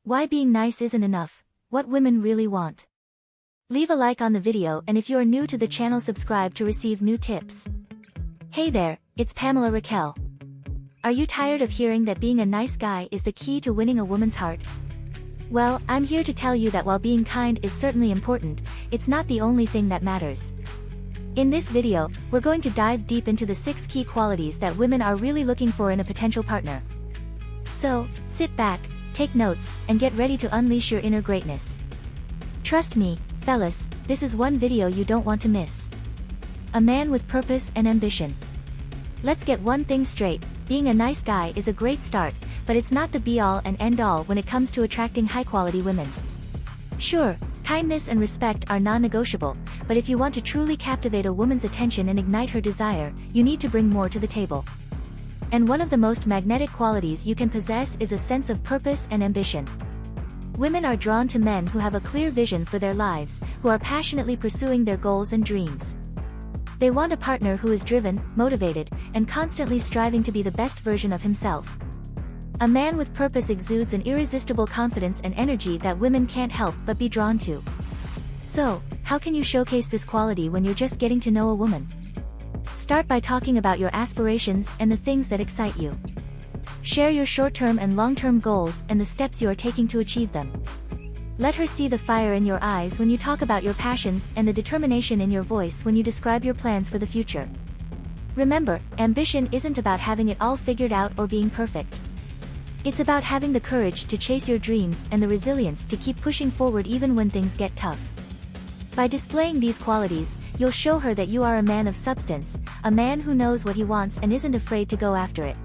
Why being nice isn't enough, what women really want. Leave a like on the video, and if you are new to the channel, subscribe to receive new tips. Hey there, it's Pamela Raquel. Are you tired of hearing that being a nice guy is the key to winning a woman's heart? Well, I'm here to tell you that while being kind is certainly important, it's not the only thing that matters. In this video, we're going to dive deep into the 6 key qualities that women are really looking for in a potential partner. So, sit back, take notes, and get ready to unleash your inner greatness. Trust me, fellas, this is one video you don't want to miss. A man with purpose and ambition. Let's get one thing straight, being a nice guy is a great start, but it's not the be-all and end-all when it comes to attracting high-quality women. Sure, kindness and respect are non-negotiable, but if you want to truly captivate a woman's attention and ignite her desire, you need to bring more to the table. And one of the most magnetic qualities you can possess is a sense of purpose and ambition. Women are drawn to men who have a clear vision for their lives, who are passionately pursuing their goals and dreams. They want a partner who is driven, motivated, and constantly striving to be the best version of himself. A man with purpose exudes an irresistible confidence and energy that women can't help but be drawn to. So, how can you showcase this quality when you're just getting to know a woman? Start by talking about your aspirations and the things that excite you. Share your short-term and long-term goals and the steps you are taking to achieve them. Let her see the fire in your eyes when you talk about your passions and the determination in your voice when you describe your plans for the future. Remember, ambition isn't about having it all figured out or being perfect. It's about having the courage to chase your dreams and the resilience to keep pushing forward even when things get tough. By displaying these qualities, you'll show her that you are a man of substance, a man who knows what he wants and isn't afraid to go after it.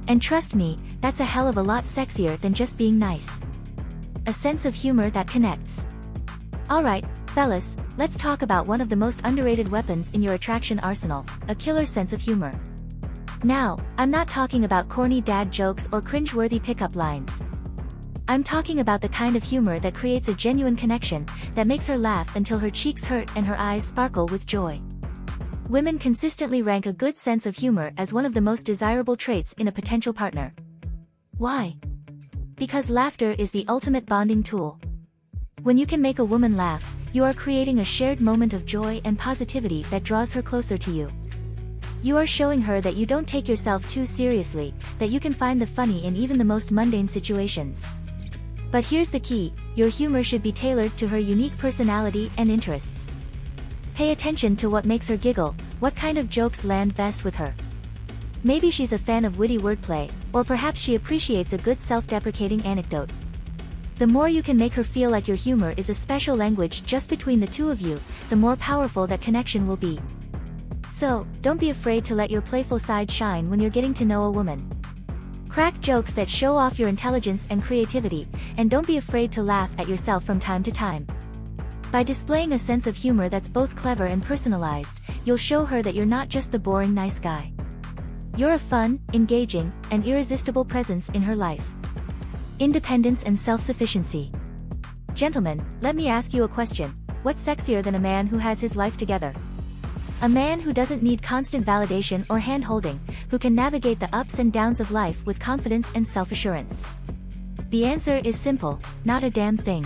And trust me, that's a hell of a lot sexier than just being nice. A sense of humor that connects. Alright, fellas, let's talk about one of the most underrated weapons in your attraction arsenal, a killer sense of humor. Now, I'm not talking about corny dad jokes or cringe-worthy pickup lines. I'm talking about the kind of humor that creates a genuine connection, that makes her laugh until her cheeks hurt and her eyes sparkle with joy. Women consistently rank a good sense of humor as one of the most desirable traits in a potential partner. Why? Because laughter is the ultimate bonding tool. When you can make a woman laugh, you are creating a shared moment of joy and positivity that draws her closer to you. You are showing her that you don't take yourself too seriously, that you can find the funny in even the most mundane situations. But here's the key, your humor should be tailored to her unique personality and interests. Pay attention to what makes her giggle, what kind of jokes land best with her. Maybe she's a fan of witty wordplay, or perhaps she appreciates a good self-deprecating anecdote. The more you can make her feel like your humor is a special language just between the two of you, the more powerful that connection will be. So, don't be afraid to let your playful side shine when you're getting to know a woman. Crack jokes that show off your intelligence and creativity, and don't be afraid to laugh at yourself from time to time. By displaying a sense of humor that's both clever and personalized, you'll show her that you're not just the boring nice guy. You're a fun, engaging, and irresistible presence in her life. Independence and self-sufficiency. Gentlemen, let me ask you a question. What's sexier than a man who has his life together? A man who doesn't need constant validation or hand-holding, who can navigate the ups and downs of life with confidence and self-assurance. The answer is simple, not a damn thing.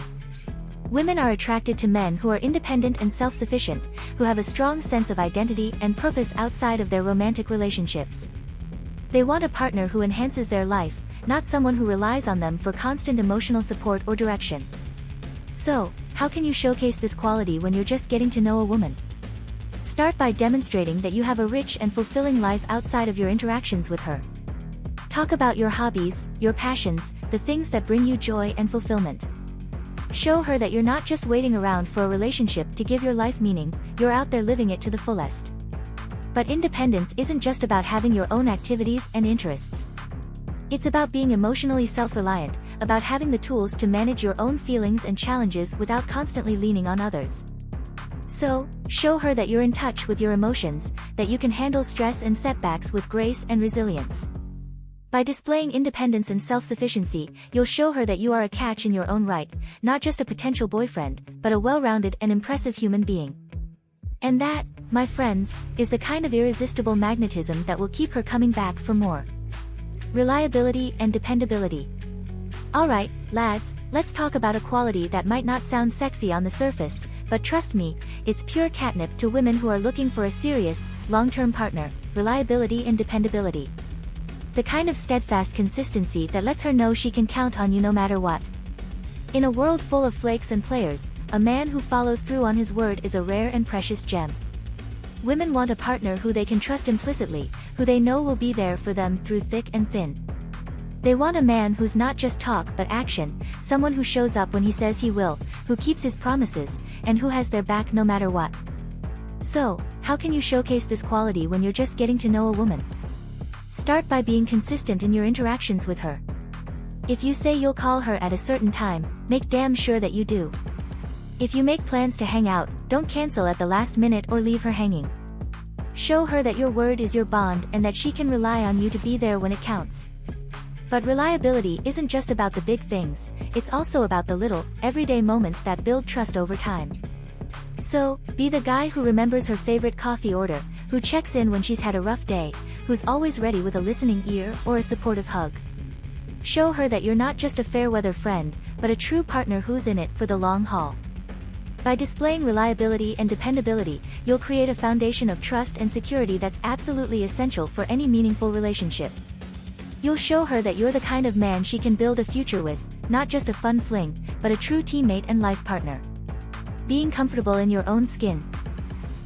Women are attracted to men who are independent and self-sufficient, who have a strong sense of identity and purpose outside of their romantic relationships. They want a partner who enhances their life, not someone who relies on them for constant emotional support or direction. So, how can you showcase this quality when you're just getting to know a woman? Start by demonstrating that you have a rich and fulfilling life outside of your interactions with her. Talk about your hobbies, your passions, the things that bring you joy and fulfillment. Show her that you're not just waiting around for a relationship to give your life meaning, you're out there living it to the fullest. But independence isn't just about having your own activities and interests. It's about being emotionally self-reliant, about having the tools to manage your own feelings and challenges without constantly leaning on others. So, show her that you're in touch with your emotions, that you can handle stress and setbacks with grace and resilience. By displaying independence and self-sufficiency, you'll show her that you are a catch in your own right, not just a potential boyfriend, but a well-rounded and impressive human being. And that, my friends, is the kind of irresistible magnetism that will keep her coming back for more. Reliability and dependability. Alright, lads, let's talk about a quality that might not sound sexy on the surface, but trust me, it's pure catnip to women who are looking for a serious, long-term partner: reliability and dependability. The kind of steadfast consistency that lets her know she can count on you no matter what. In a world full of flakes and players, a man who follows through on his word is a rare and precious gem. Women want a partner who they can trust implicitly, who they know will be there for them through thick and thin. They want a man who's not just talk but action, someone who shows up when he says he will, who keeps his promises, and who has their back no matter what. So, how can you showcase this quality when you're just getting to know a woman? Start by being consistent in your interactions with her. If you say you'll call her at a certain time, make damn sure that you do. If you make plans to hang out, don't cancel at the last minute or leave her hanging. Show her that your word is your bond and that she can rely on you to be there when it counts. But reliability isn't just about the big things, it's also about the little, everyday moments that build trust over time. So, be the guy who remembers her favorite coffee order, who checks in when she's had a rough day, who's always ready with a listening ear or a supportive hug. Show her that you're not just a fair-weather friend, but a true partner who's in it for the long haul. By displaying reliability and dependability, you'll create a foundation of trust and security that's absolutely essential for any meaningful relationship. You'll show her that you're the kind of man she can build a future with, not just a fun fling, but a true teammate and life partner. Being comfortable in your own skin.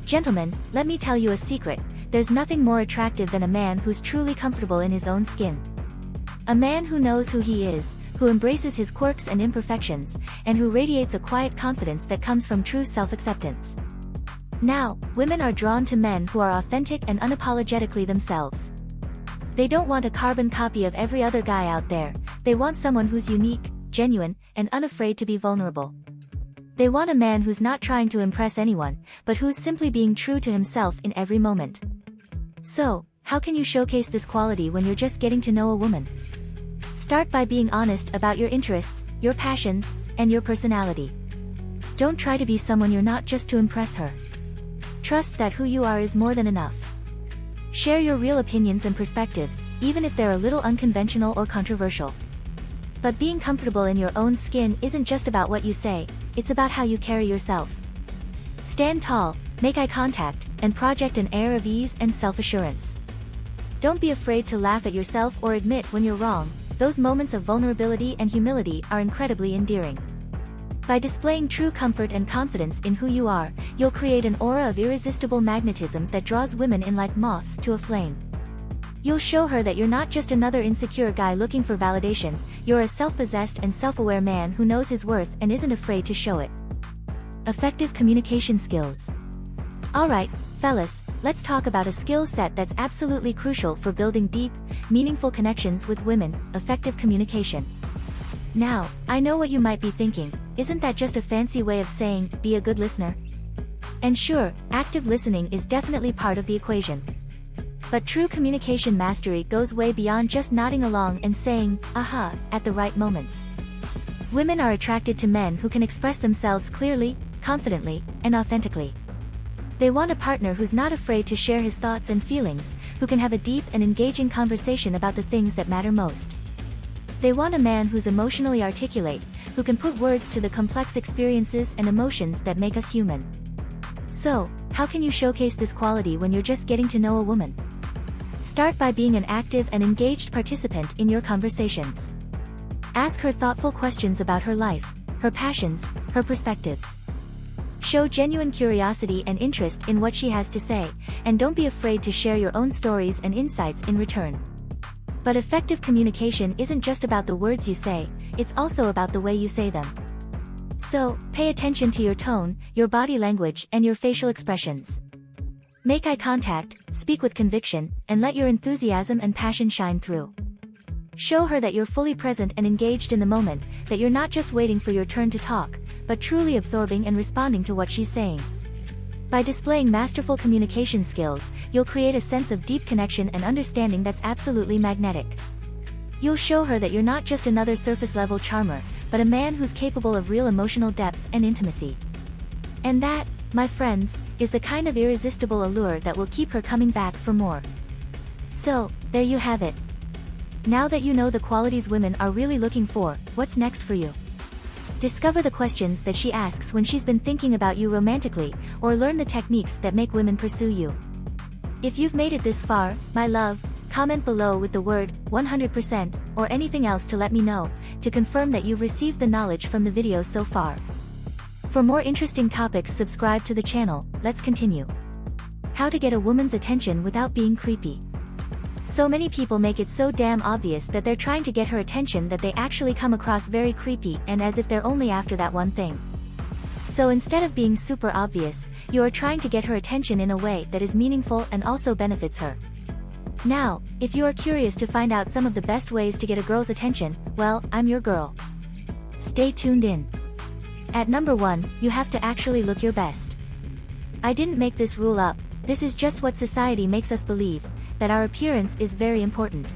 Gentlemen, let me tell you a secret: there's nothing more attractive than a man who's truly comfortable in his own skin. A man who knows who he is, who embraces his quirks and imperfections, and who radiates a quiet confidence that comes from true self-acceptance. Now, women are drawn to men who are authentic and unapologetically themselves. They don't want a carbon copy of every other guy out there, they want someone who's unique, genuine, and unafraid to be vulnerable. They want a man who's not trying to impress anyone, but who's simply being true to himself in every moment. So, how can you showcase this quality when you're just getting to know a woman? Start by being honest about your interests, your passions, and your personality. Don't try to be someone you're not just to impress her. Trust that who you are is more than enough. Share your real opinions and perspectives, even if they're a little unconventional or controversial. But being comfortable in your own skin isn't just about what you say, it's about how you carry yourself. Stand tall, make eye contact, and project an air of ease and self-assurance. Don't be afraid to laugh at yourself or admit when you're wrong. Those moments of vulnerability and humility are incredibly endearing. By displaying true comfort and confidence in who you are, you'll create an aura of irresistible magnetism that draws women in like moths to a flame. You'll show her that you're not just another insecure guy looking for validation, you're a self-possessed and self-aware man who knows his worth and isn't afraid to show it. Effective communication skills. Alright, fellas, let's talk about a skill set that's absolutely crucial for building deep, meaningful connections with women: effective communication. Now, I know what you might be thinking: isn't that just a fancy way of saying, be a good listener? And sure, active listening is definitely part of the equation. But true communication mastery goes way beyond just nodding along and saying, aha, at the right moments. Women are attracted to men who can express themselves clearly, confidently, and authentically. They want a partner who's not afraid to share his thoughts and feelings, who can have a deep and engaging conversation about the things that matter most. They want a man who's emotionally articulate, who can put words to the complex experiences and emotions that make us human. So, how can you showcase this quality when you're just getting to know a woman? Start by being an active and engaged participant in your conversations. Ask her thoughtful questions about her life, her passions, her perspectives. Show genuine curiosity and interest in what she has to say, and don't be afraid to share your own stories and insights in return. But effective communication isn't just about the words you say, it's also about the way you say them. So, pay attention to your tone, your body language, and your facial expressions. Make eye contact, speak with conviction, and let your enthusiasm and passion shine through. Show her that you're fully present and engaged in the moment, that you're not just waiting for your turn to talk, but truly absorbing and responding to what she's saying. By displaying masterful communication skills, you'll create a sense of deep connection and understanding that's absolutely magnetic. You'll show her that you're not just another surface-level charmer, but a man who's capable of real emotional depth and intimacy. And that, my friends, is the kind of irresistible allure that will keep her coming back for more. So, there you have it. Now that you know the qualities women are really looking for, what's next for you? Discover the questions that she asks when she's been thinking about you romantically, or learn the techniques that make women pursue you. If you've made it this far, my love, comment below with the word 100% or anything else to let me know, to confirm that you've received the knowledge from the video so far. For more interesting topics, subscribe to the channel. Let's continue. How to get a woman's attention without being creepy. So many people make it so damn obvious that they're trying to get her attention that they actually come across very creepy and as if they're only after that one thing. So instead of being super obvious, you are trying to get her attention in a way that is meaningful and also benefits her. Now, if you are curious to find out some of the best ways to get a girl's attention, well, I'm your girl. Stay tuned in. At number 1, you have to actually look your best. I didn't make this rule up, this is just what society makes us believe, that our appearance is very important.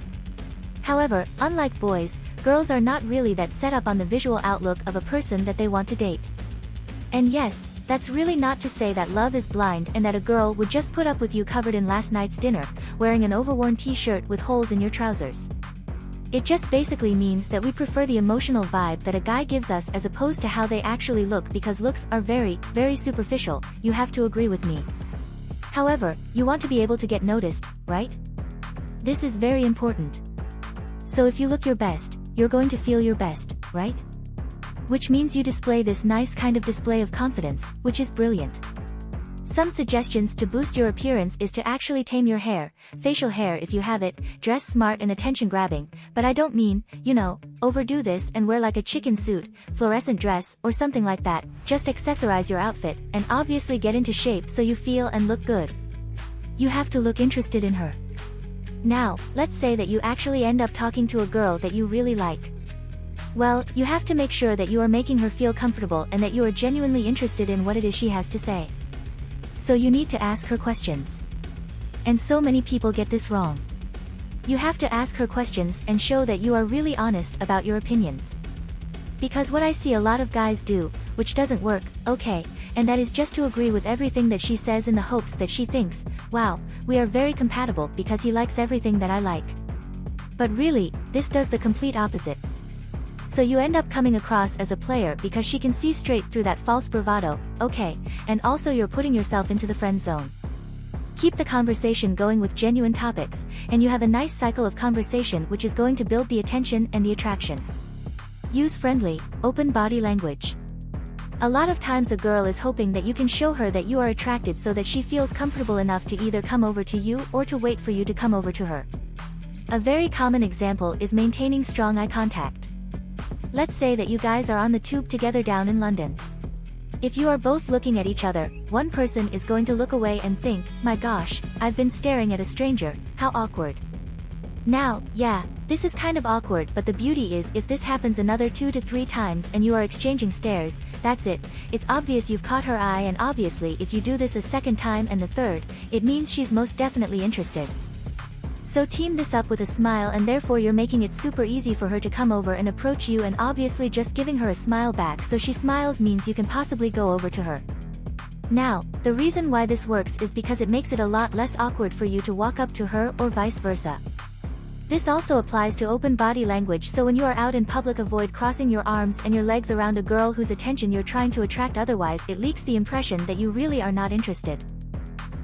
However, unlike boys, girls are not really that set up on the visual outlook of a person that they want to date. And yes, that's really not to say that love is blind and that a girl would just put up with you covered in last night's dinner, wearing an overworn t-shirt with holes in your trousers. It just basically means that we prefer the emotional vibe that a guy gives us as opposed to how they actually look, because looks are very, very superficial, you have to agree with me. However, you want to be able to get noticed, right? This is very important. So if you look your best, you're going to feel your best, right? Which means you display this nice kind of display of confidence, which is brilliant. Some suggestions to boost your appearance is to actually tame your hair, facial hair if you have it, dress smart and attention-grabbing, but I don't mean, you know, overdo this and wear like a chicken suit, fluorescent dress, or something like that. Just accessorize your outfit, and obviously get into shape so you feel and look good. You have to look interested in her. Now, let's say that you actually end up talking to a girl that you really like. Well, you have to make sure that you are making her feel comfortable and that you are genuinely interested in what it is she has to say. So you need to ask her questions. And so many people get this wrong. You have to ask her questions and show that you are really honest about your opinions. Because what I see a lot of guys do, which doesn't work, okay, and that is just to agree with everything that she says in the hopes that she thinks, wow, we are very compatible because he likes everything that I like. But really, this does the complete opposite. So you end up coming across as a player because she can see straight through that false bravado, okay, and also you're putting yourself into the friend zone. Keep the conversation going with genuine topics, and you have a nice cycle of conversation which is going to build the attention and the attraction. Use friendly, open body language. A lot of times a girl is hoping that you can show her that you are attracted so that she feels comfortable enough to either come over to you or to wait for you to come over to her. A very common example is maintaining strong eye contact. Let's say that you guys are on the tube together down in London. If you are both looking at each other, one person is going to look away and think, my gosh, I've been staring at a stranger, how awkward. Now, yeah, this is kind of awkward, but the beauty is if this happens another 2 to 3 times and you are exchanging stares, that's it, it's obvious you've caught her eye, and obviously if you do this a second time and the third, it means she's most definitely interested. So team this up with a smile, and therefore you're making it super easy for her to come over and approach you, and obviously just giving her a smile back so she smiles means you can possibly go over to her. Now, the reason why this works is because it makes it a lot less awkward for you to walk up to her or vice versa. This also applies to open body language, so when you are out in public avoid crossing your arms and your legs around a girl whose attention you're trying to attract, otherwise it leaks the impression that you really are not interested.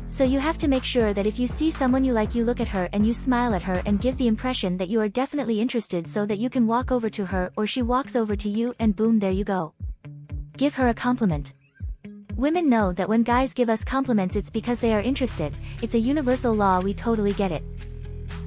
So you have to make sure that if you see someone you like, you look at her and you smile at her and give the impression that you are definitely interested so that you can walk over to her or she walks over to you, and boom, there you go. Give her a compliment. Women know that when guys give us compliments it's because they are interested, it's a universal law, we totally get it.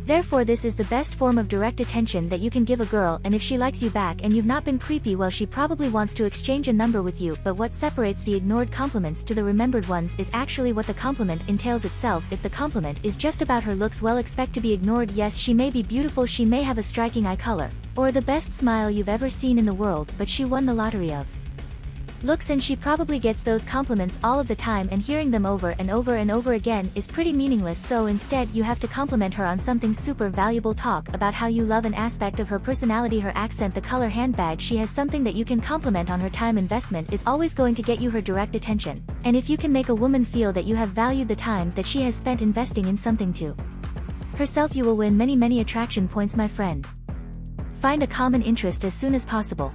Therefore this is the best form of direct attention that you can give a girl, and if she likes you back and you've not been creepy, well, she probably wants to exchange a number with you. But what separates the ignored compliments to the remembered ones is actually what the compliment entails itself. If the compliment is just about her looks, well, expect to be ignored. Yes, she may be beautiful, she may have a striking eye color, or the best smile you've ever seen in the world, but she won the lottery of looks, and she probably gets those compliments all of the time, and hearing them over and over and over again is pretty meaningless. So instead you have to compliment her on something super valuable. Talk about how you love an aspect of her personality, her accent, the color handbag she has. Something that you can compliment on. Her time investment is always going to get you her direct attention, and if you can make a woman feel that you have valued the time that she has spent investing in something to Herself, you will win many attraction points, my friend. Find a common interest as soon as possible.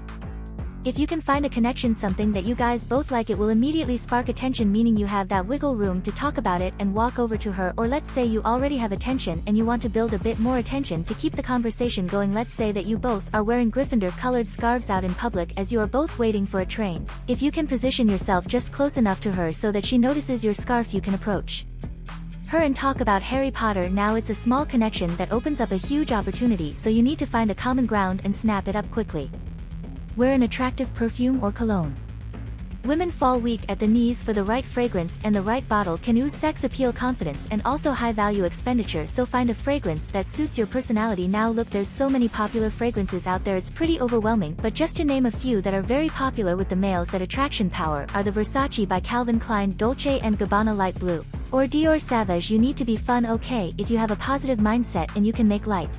If you can find a connection, something that you guys both like, it will immediately spark attention, meaning you have that wiggle room to talk about it and walk over to her. Or let's say you already have attention and you want to build a bit more attention to keep the conversation going. Let's say that you both are wearing Gryffindor colored scarves out in public as you are both waiting for a train. If you can position yourself just close enough to her so that she notices your scarf, you can approach her and talk about Harry Potter. Now it's a small connection that opens up a huge opportunity, so you need to find a common ground and snap it up quickly. Wear an attractive perfume or cologne. Women fall weak at the knees for the right fragrance, and the right bottle can ooze sex appeal, confidence, and also high value expenditure, so find a fragrance that suits your personality. Now look, there's so many popular fragrances out there, it's pretty overwhelming, but just to name a few that are very popular with the males that attraction power are the Versace by Calvin Klein Dolce & Gabbana Light Blue, or Dior Sauvage. You need to be fun, okay? If you have a positive mindset and you can make light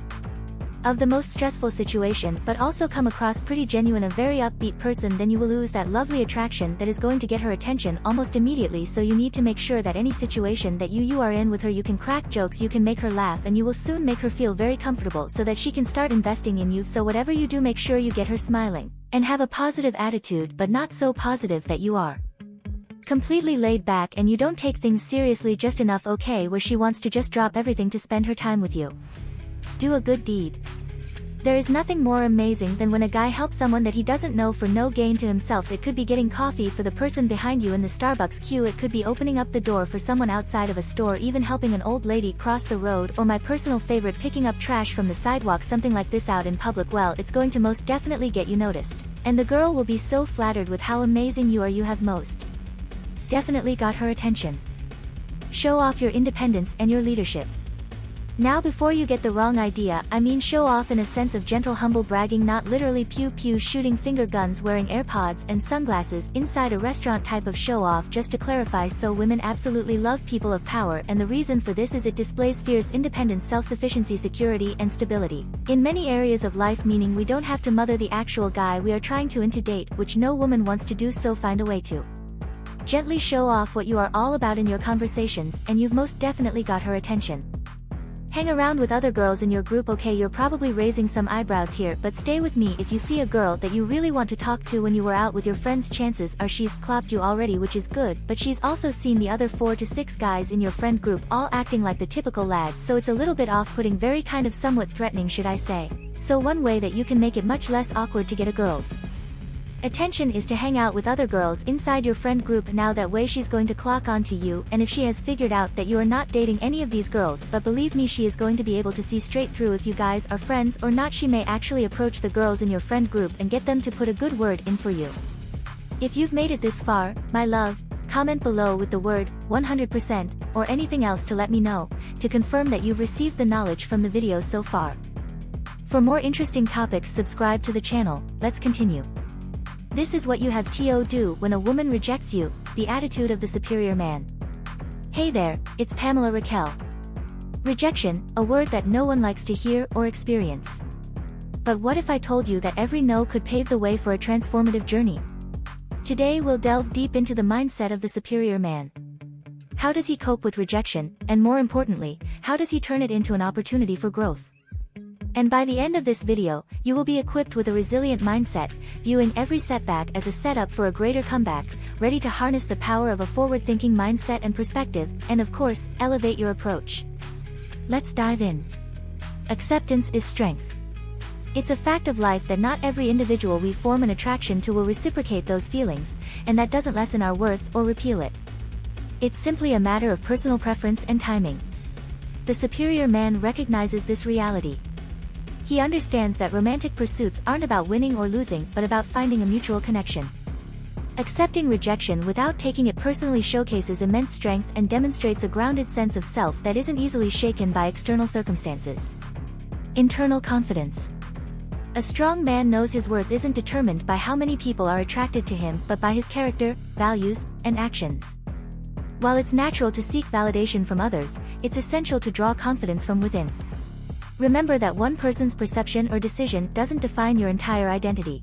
of the most stressful situation but also come across pretty genuine, a very upbeat person, then you will lose that lovely attraction that is going to get her attention almost immediately. So you need to make sure that any situation that you are in with her, you can crack jokes, you can make her laugh, and you will soon make her feel very comfortable so that she can start investing in you. So whatever you do, make sure you get her smiling and have a positive attitude, but not so positive that you are completely laid back and you don't take things seriously just enough, okay, where she wants to just drop everything to spend her time with you. Do a good deed. There is nothing more amazing than when a guy helps someone that he doesn't know for no gain to himself. It could be getting coffee for the person behind you in the Starbucks queue, it could be opening up the door for someone outside of a store, even helping an old lady cross the road, or my personal favorite, picking up trash from the sidewalk. Something like this out in public, well, it's going to most definitely get you noticed, and the girl will be so flattered with how amazing you are. You have most definitely got her attention. Show off your independence and your leadership. Now, before you get the wrong idea, I mean show off in a sense of gentle, humble bragging, not literally pew pew shooting finger guns, wearing AirPods and sunglasses inside a restaurant type of show off. Just to clarify, so women absolutely love people of power, and the reason for this is it displays fierce independence, self-sufficiency, security, and stability in many areas of life, meaning we don't have to mother the actual guy we are trying to date, which no woman wants to do. So find a way to gently show off what you are all about in your conversations, and you've most definitely got her attention. Hang around with other girls in your group, okay? You're probably raising some eyebrows here, but stay with me. If you see a girl that you really want to talk to when you were out with your friends, chances are she's clocked you already, which is good, but she's also seen the other 4 to 6 guys in your friend group all acting like the typical lads, so it's a little bit off-putting, very kind of somewhat threatening, should I say. So one way that you can make it much less awkward to get a girl's attention is to hang out with other girls inside your friend group. Now that way she's going to clock on to you, and if she has figured out that you are not dating any of these girls, but believe me, she is going to be able to see straight through if you guys are friends or not. She may actually approach the girls in your friend group and get them to put a good word in for you. If you've made it this far, my love, comment below with the word 100% or anything else to let me know, to confirm that you've received the knowledge from the video so far. For more interesting topics, subscribe to the channel. Let's continue. This is what you have to do when a woman rejects you, the attitude of the superior man. Hey there, it's Pamela Raquel. Rejection, a word that no one likes to hear or experience. But what if I told you that every no could pave the way for a transformative journey? Today we'll delve deep into the mindset of the superior man. How does he cope with rejection, and more importantly, how does he turn it into an opportunity for growth? And by the end of this video, you will be equipped with a resilient mindset, viewing every setback as a setup for a greater comeback, ready to harness the power of a forward-thinking mindset and perspective, and of course, elevate your approach. Let's dive in. Acceptance is strength. It's a fact of life that not every individual we form an attraction to will reciprocate those feelings, and that doesn't lessen our worth or repeal it. It's simply a matter of personal preference and timing. The superior man recognizes this reality. He understands that romantic pursuits aren't about winning or losing, but about finding a mutual connection. Accepting rejection without taking it personally showcases immense strength and demonstrates a grounded sense of self that isn't easily shaken by external circumstances. Internal confidence. A strong man knows his worth isn't determined by how many people are attracted to him, but by his character, values, and actions. While it's natural to seek validation from others, it's essential to draw confidence from within. Remember that one person's perception or decision doesn't define your entire identity.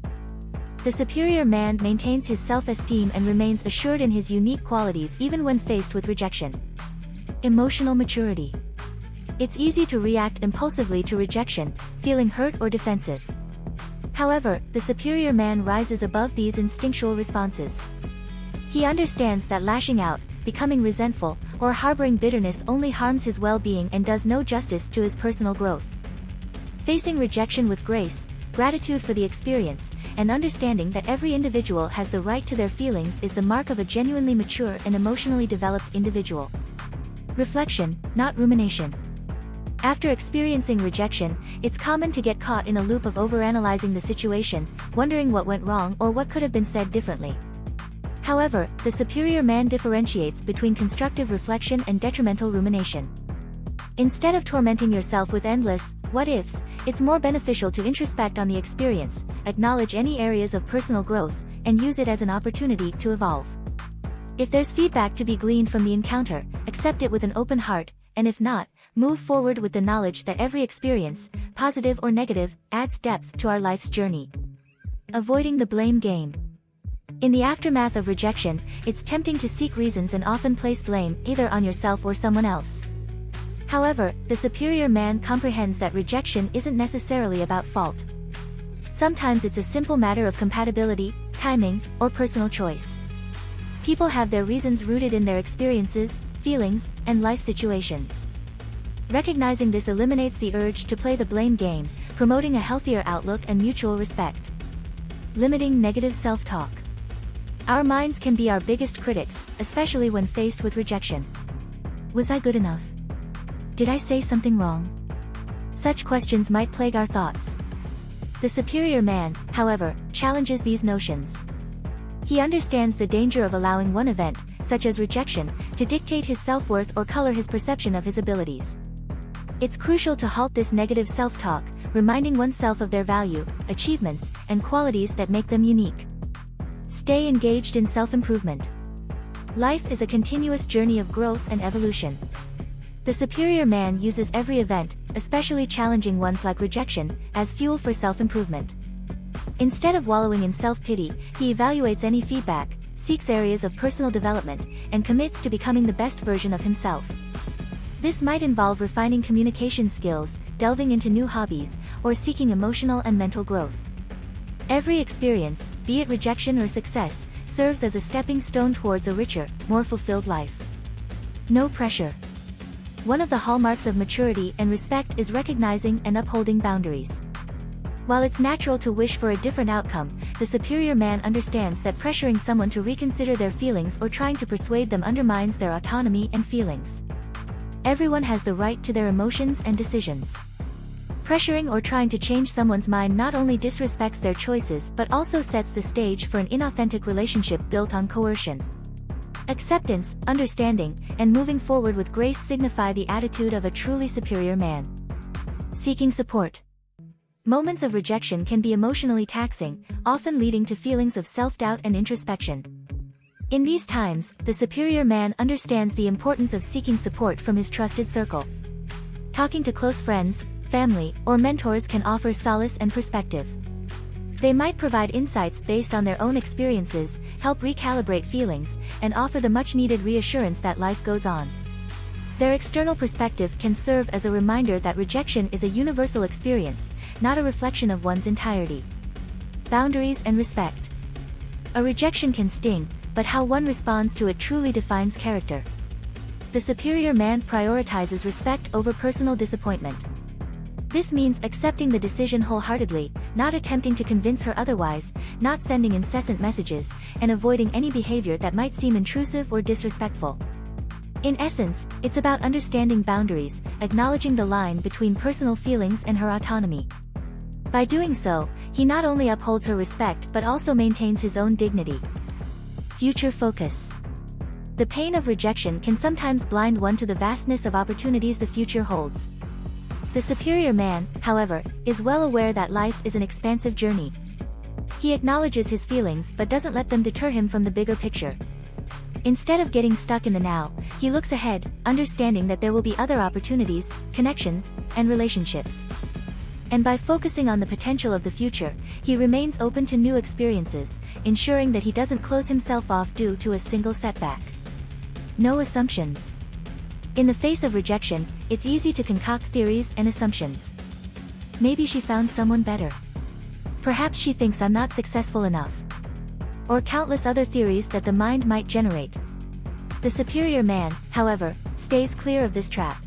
The superior man maintains his self-esteem and remains assured in his unique qualities even when faced with rejection. Emotional maturity. It's easy to react impulsively to rejection, feeling hurt or defensive. However, the superior man rises above these instinctual responses. He understands that lashing out, becoming resentful, or harboring bitterness only harms his well-being and does no justice to his personal growth. Facing rejection with grace, gratitude for the experience, and understanding that every individual has the right to their feelings is the mark of a genuinely mature and emotionally developed individual. Reflection, not rumination. After experiencing rejection, it's common to get caught in a loop of overanalyzing the situation, wondering what went wrong or what could have been said differently. However, the superior man differentiates between constructive reflection and detrimental rumination. Instead of tormenting yourself with endless what-ifs, it's more beneficial to introspect on the experience, acknowledge any areas of personal growth, and use it as an opportunity to evolve. If there's feedback to be gleaned from the encounter, accept it with an open heart, and if not, move forward with the knowledge that every experience, positive or negative, adds depth to our life's journey. Avoiding the blame game. In the aftermath of rejection, it's tempting to seek reasons and often place blame either on yourself or someone else. However, the superior man comprehends that rejection isn't necessarily about fault. Sometimes it's a simple matter of compatibility, timing, or personal choice. People have their reasons rooted in their experiences, feelings, and life situations. Recognizing this eliminates the urge to play the blame game, promoting a healthier outlook and mutual respect. Limiting negative self-talk. Our minds can be our biggest critics, especially when faced with rejection. Was I good enough? Did I say something wrong? Such questions might plague our thoughts. The superior man, however, challenges these notions. He understands the danger of allowing one event, such as rejection, to dictate his self-worth or color his perception of his abilities. It's crucial to halt this negative self-talk, reminding oneself of their value, achievements, and qualities that make them unique. Stay engaged in self-improvement. Life is a continuous journey of growth and evolution. The superior man uses every event, especially challenging ones like rejection, as fuel for self-improvement. Instead of wallowing in self-pity, he evaluates any feedback, seeks areas of personal development, and commits to becoming the best version of himself. This might involve refining communication skills, delving into new hobbies, or seeking emotional and mental growth. Every experience, be it rejection or success, serves as a stepping stone towards a richer, more fulfilled life. No pressure. One of the hallmarks of maturity and respect is recognizing and upholding boundaries. While it's natural to wish for a different outcome, the superior man understands that pressuring someone to reconsider their feelings or trying to persuade them undermines their autonomy and feelings. Everyone has the right to their emotions and decisions. Pressuring or trying to change someone's mind not only disrespects their choices but also sets the stage for an inauthentic relationship built on coercion. Acceptance, understanding, and moving forward with grace signify the attitude of a truly superior man. Seeking support. Moments of rejection can be emotionally taxing, often leading to feelings of self-doubt and introspection. In these times, the superior man understands the importance of seeking support from his trusted circle. Talking to close friends, family, or mentors can offer solace and perspective. They might provide insights based on their own experiences, help recalibrate feelings, and offer the much-needed reassurance that life goes on. Their external perspective can serve as a reminder that rejection is a universal experience, not a reflection of one's entirety. Boundaries and respect. A rejection can sting, but how one responds to it truly defines character. The superior man prioritizes respect over personal disappointment. This means accepting the decision wholeheartedly, not attempting to convince her otherwise, not sending incessant messages, and avoiding any behavior that might seem intrusive or disrespectful. In essence, it's about understanding boundaries, acknowledging the line between personal feelings and her autonomy. By doing so, he not only upholds her respect but also maintains his own dignity. Future focus. The pain of rejection can sometimes blind one to the vastness of opportunities the future holds. The superior man, however, is well aware that life is an expansive journey. He acknowledges his feelings but doesn't let them deter him from the bigger picture. Instead of getting stuck in the now, he looks ahead, understanding that there will be other opportunities, connections, and relationships. And by focusing on the potential of the future, he remains open to new experiences, ensuring that he doesn't close himself off due to a single setback. No assumptions. In the face of rejection, it's easy to concoct theories and assumptions. Maybe she found someone better. Perhaps she thinks I'm not successful enough. Or countless other theories that the mind might generate. The superior man, however, stays clear of this trap.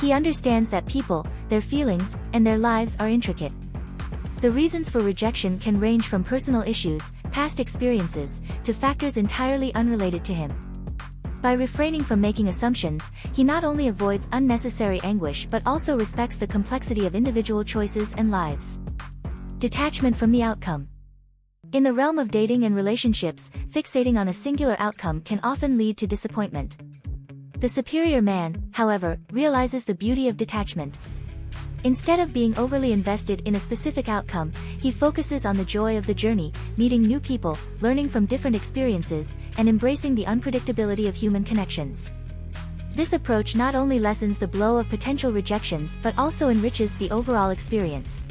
He understands that people, their feelings, and their lives are intricate. The reasons for rejection can range from personal issues, past experiences, to factors entirely unrelated to him. By refraining from making assumptions, he not only avoids unnecessary anguish but also respects the complexity of individual choices and lives. Detachment from the outcome. In the realm of dating and relationships, fixating on a singular outcome can often lead to disappointment. The superior man, however, realizes the beauty of detachment. Instead of being overly invested in a specific outcome, he focuses on the joy of the journey, meeting new people, learning from different experiences, and embracing the unpredictability of human connections. This approach not only lessens the blow of potential rejections but also enriches the overall experience.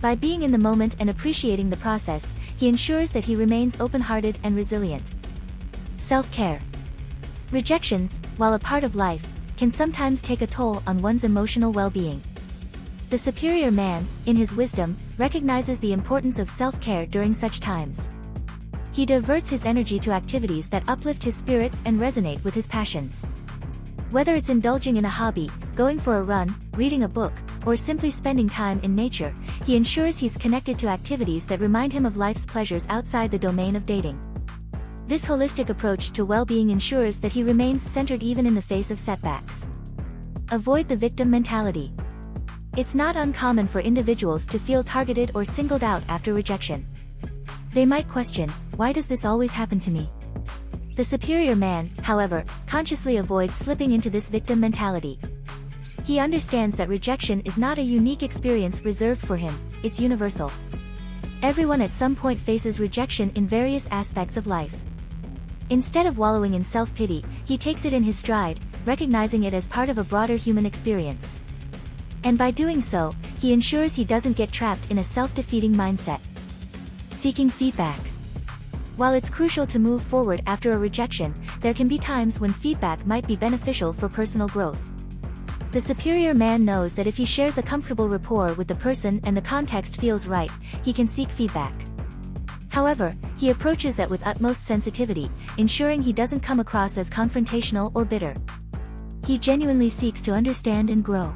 By being in the moment and appreciating the process, he ensures that he remains open-hearted and resilient. Self-care. Rejections, while a part of life, can sometimes take a toll on one's emotional well-being. The superior man, in his wisdom, recognizes the importance of self-care during such times. He diverts his energy to activities that uplift his spirits and resonate with his passions. Whether it's indulging in a hobby, going for a run, reading a book, or simply spending time in nature, he ensures he's connected to activities that remind him of life's pleasures outside the domain of dating. This holistic approach to well-being ensures that he remains centered even in the face of setbacks. Avoid the victim mentality. It's not uncommon for individuals to feel targeted or singled out after rejection. They might question, why does this always happen to me? The superior man, however, consciously avoids slipping into this victim mentality. He understands that rejection is not a unique experience reserved for him, it's universal. Everyone at some point faces rejection in various aspects of life. Instead of wallowing in self-pity, he takes it in his stride, recognizing it as part of a broader human experience. And by doing so, he ensures he doesn't get trapped in a self-defeating mindset. Seeking feedback. While it's crucial to move forward after a rejection, there can be times when feedback might be beneficial for personal growth. The superior man knows that if he shares a comfortable rapport with the person and the context feels right, he can seek feedback. However, he approaches that with utmost sensitivity, ensuring he doesn't come across as confrontational or bitter. He genuinely seeks to understand and grow.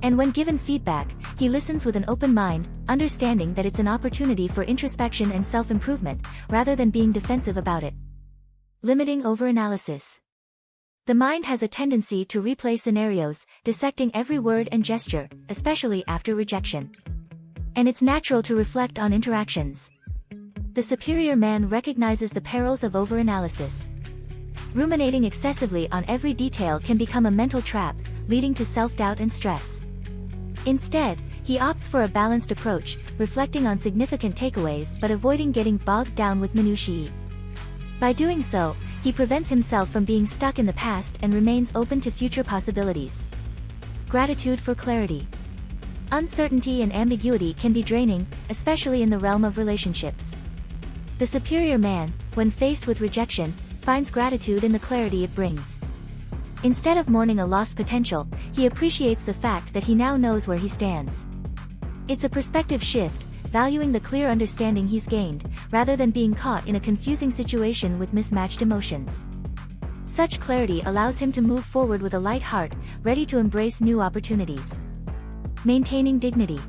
And when given feedback, he listens with an open mind, understanding that it's an opportunity for introspection and self-improvement, rather than being defensive about it. Limiting overanalysis. The mind has a tendency to replay scenarios, dissecting every word and gesture, especially after rejection. And it's natural to reflect on interactions. The superior man recognizes the perils of overanalysis. Ruminating excessively on every detail can become a mental trap, leading to self-doubt and stress. Instead, he opts for a balanced approach, reflecting on significant takeaways but avoiding getting bogged down with minutiae. By doing so, he prevents himself from being stuck in the past and remains open to future possibilities. Gratitude for clarity. Uncertainty and ambiguity can be draining, especially in the realm of relationships. The superior man, when faced with rejection, finds gratitude in the clarity it brings. Instead of mourning a lost potential, he appreciates the fact that he now knows where he stands. It's a perspective shift, valuing the clear understanding he's gained, rather than being caught in a confusing situation with mismatched emotions. Such clarity allows him to move forward with a light heart, ready to embrace new opportunities. Maintaining dignity.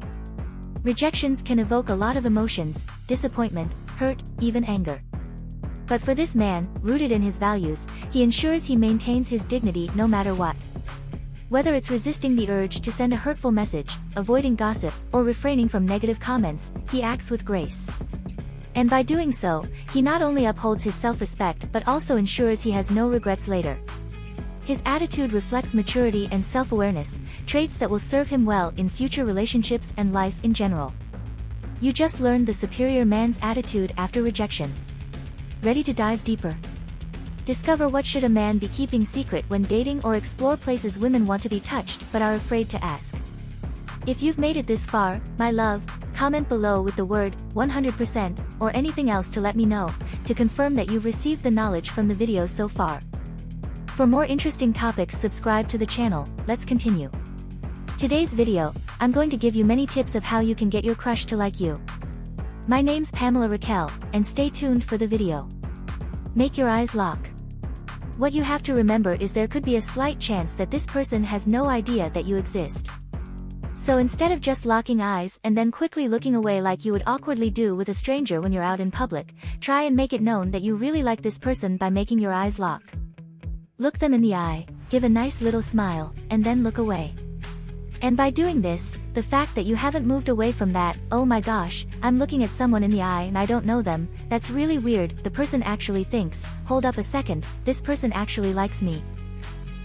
Rejections can evoke a lot of emotions, disappointment, hurt, even anger. But for this man, rooted in his values, he ensures he maintains his dignity no matter what. Whether it's resisting the urge to send a hurtful message, avoiding gossip, or refraining from negative comments, he acts with grace. And by doing so, he not only upholds his self-respect but also ensures he has no regrets later. His attitude reflects maturity and self-awareness, traits that will serve him well in future relationships and life in general. You just learned the superior man's attitude after rejection. Ready to dive deeper? Discover what should a man be keeping secret when dating, or explore places women want to be touched but are afraid to ask. If you've made it this far, my love, comment below with the word 100% or anything else to let me know, to confirm that you've received the knowledge from the video so far. For more interesting topics, subscribe to the channel. Let's continue. Today's video, I'm going to give you many tips of how you can get your crush to like you. My name's Pamela Raquel, and stay tuned for the video. Make your eyes lock. What you have to remember is there could be a slight chance that this person has no idea that you exist. So instead of just locking eyes and then quickly looking away like you would awkwardly do with a stranger when you're out in public, try and make it known that you really like this person by making your eyes lock. Look them in the eye, give a nice little smile, and then look away. And by doing this, the fact that you haven't moved away from that, "Oh my gosh, I'm looking at someone in the eye and I don't know them, that's really weird," the person actually thinks, "Hold up a second, this person actually likes me."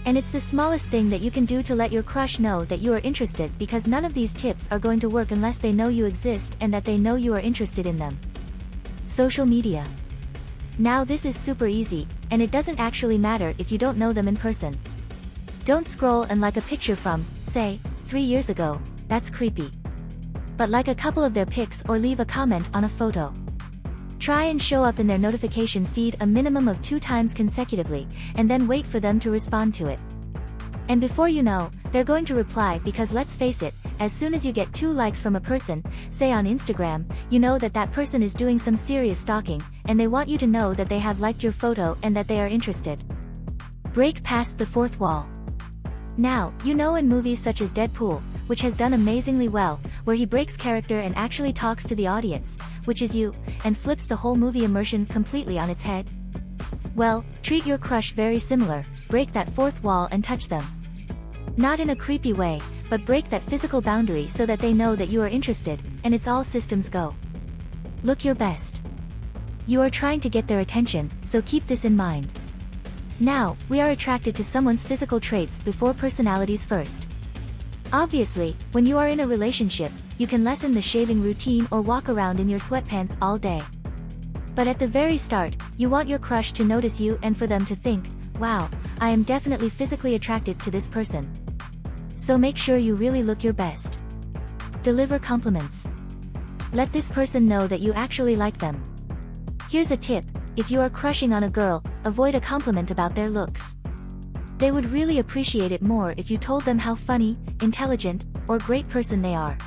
And it's the smallest thing that you can do to let your crush know that you are interested, because none of these tips are going to work unless they know you exist and that they know you are interested in them. Social media. Now this is super easy, and it doesn't actually matter if you don't know them in person. Don't scroll and like a picture from, say, 3 years ago, that's creepy. But like a couple of their pics or leave a comment on a photo. Try and show up in their notification feed a minimum of 2 times consecutively, and then wait for them to respond to it. And before you know, they're going to reply, because let's face it, as soon as you get 2 likes from a person, say on Instagram, you know that that person is doing some serious stalking, and they want you to know that they have liked your photo and that they are interested. Break past the fourth wall. Now, you know in movies such as Deadpool, which has done amazingly well, where he breaks character and actually talks to the audience, which is you, and flips the whole movie immersion completely on its head? Well, treat your crush very similar, break that fourth wall and touch them. Not in a creepy way, but break that physical boundary so that they know that you are interested, and it's all systems go. Look your best. You are trying to get their attention, so keep this in mind. Now, we are attracted to someone's physical traits before personalities first. Obviously, when you are in a relationship, you can lessen the shaving routine or walk around in your sweatpants all day. But at the very start, you want your crush to notice you and for them to think, "Wow, I am definitely physically attracted to this person." So make sure you really look your best. Deliver compliments. Let this person know that you actually like them. Here's a tip: if you are crushing on a girl, avoid a compliment about their looks. They would really appreciate it more if you told them how funny, intelligent, or great person they are.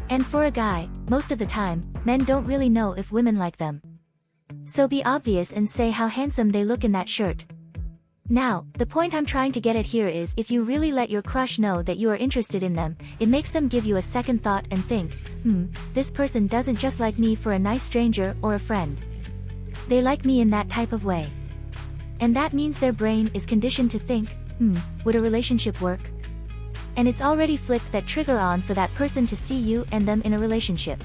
And for a guy, most of the time, men don't really know if women like them. So be obvious and say how handsome they look in that shirt. Now, the point I'm trying to get at here is, if you really let your crush know that you are interested in them, it makes them give you a second thought and think, this person doesn't just like me for a nice stranger or a friend. They like me in that type of way. And that means their brain is conditioned to think, would a relationship work? And it's already flicked that trigger on for that person to see you and them in a relationship.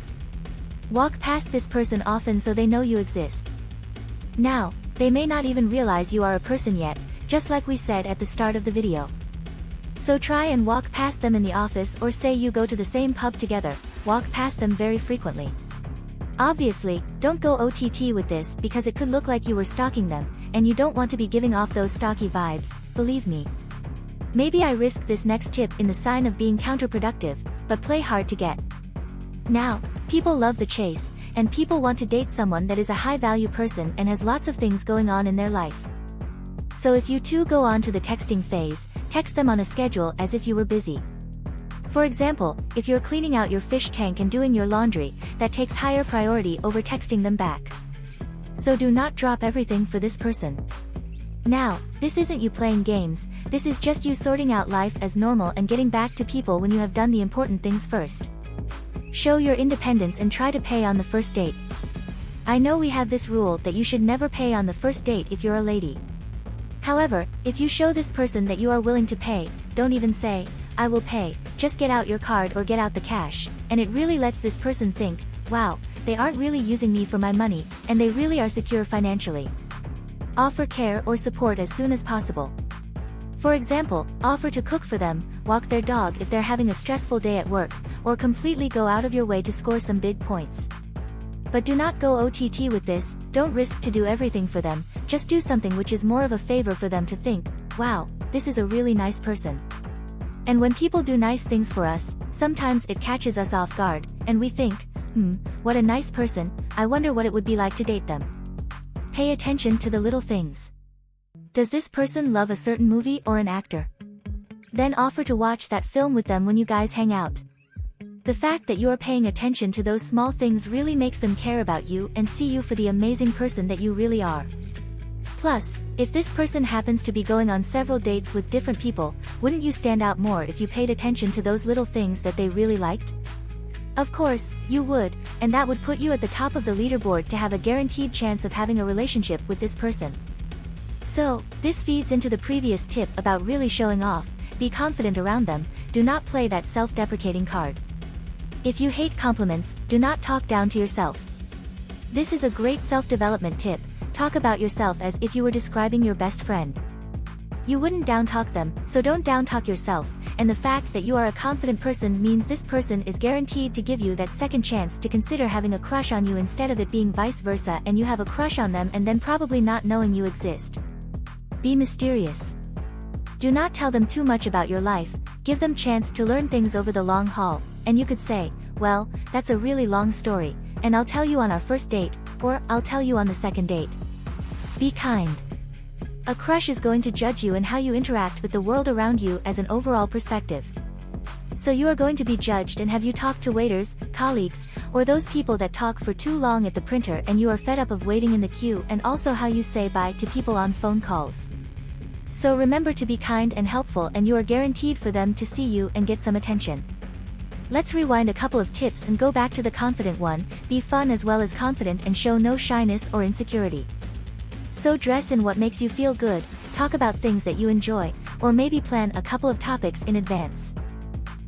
Walk past this person often so they know you exist. Now, they may not even realize you are a person yet, just like we said at the start of the video. So try and walk past them in the office, or say you go to the same pub together, walk past them very frequently. Obviously, don't go OTT with this, because it could look like you were stalking them, and you don't want to be giving off those stalky vibes, believe me. Maybe I risk this next tip in the sign of being counterproductive, but play hard to get. Now, people love the chase, and people want to date someone that is a high-value person and has lots of things going on in their life. So if you two go on to the texting phase, text them on a schedule as if you were busy. For example, if you're cleaning out your fish tank and doing your laundry, that takes higher priority over texting them back. So do not drop everything for this person. Now, this isn't you playing games, this is just you sorting out life as normal and getting back to people when you have done the important things first. Show your independence and try to pay on the first date. I know we have this rule that you should never pay on the first date if you're a lady. However, if you show this person that you are willing to pay, don't even say, "I will pay," just get out your card or get out the cash, and it really lets this person think, "Wow, they aren't really using me for my money, and they really are secure financially." Offer care or support as soon as possible. For example, offer to cook for them, walk their dog if they're having a stressful day at work, or completely go out of your way to score some big points. But do not go OTT with this, don't risk to do everything for them, just do something which is more of a favor for them to think, "Wow, this is a really nice person." And when people do nice things for us, sometimes it catches us off guard, and we think, what a nice person, I wonder what it would be like to date them. Pay attention to the little things. Does this person love a certain movie or an actor? Then offer to watch that film with them when you guys hang out. The fact that you are paying attention to those small things really makes them care about you and see you for the amazing person that you really are. Plus, if this person happens to be going on several dates with different people, wouldn't you stand out more if you paid attention to those little things that they really liked? Of course, you would, and that would put you at the top of the leaderboard to have a guaranteed chance of having a relationship with this person. So, this feeds into the previous tip about really showing off. Be confident around them, do not play that self-deprecating card. If you hate compliments, do not talk down to yourself. This is a great self-development tip. Talk about yourself as if you were describing your best friend. You wouldn't down-talk them, so don't down-talk yourself, and the fact that you are a confident person means this person is guaranteed to give you that second chance to consider having a crush on you instead of it being vice versa and you have a crush on them and then probably not knowing you exist. Be mysterious. Do not tell them too much about your life, give them chance to learn things over the long haul, and you could say, well, that's a really long story, and I'll tell you on our first date, or I'll tell you on the second date. Be kind. A crush is going to judge you and how you interact with the world around you as an overall perspective. So you are going to be judged, and have you talked to waiters, colleagues, or those people that talk for too long at the printer and you are fed up of waiting in the queue, and also how you say bye to people on phone calls. So remember to be kind and helpful, and you are guaranteed for them to see you and get some attention. Let's rewind a couple of tips and go back to the confident one. Be fun as well as confident and show no shyness or insecurity. So dress in what makes you feel good, talk about things that you enjoy, or maybe plan a couple of topics in advance.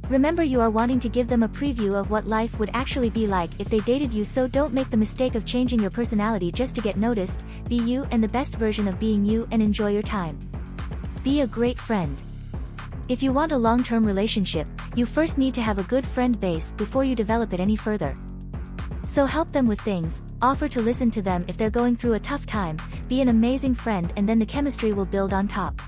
Remember, you are wanting to give them a preview of what life would actually be like if they dated you, so don't make the mistake of changing your personality just to get noticed. Be you and the best version of being you and enjoy your time. Be a great friend. If you want a long-term relationship, you first need to have a good friend base before you develop it any further. So help them with things, offer to listen to them if they're going through a tough time, be an amazing friend, and then the chemistry will build on top.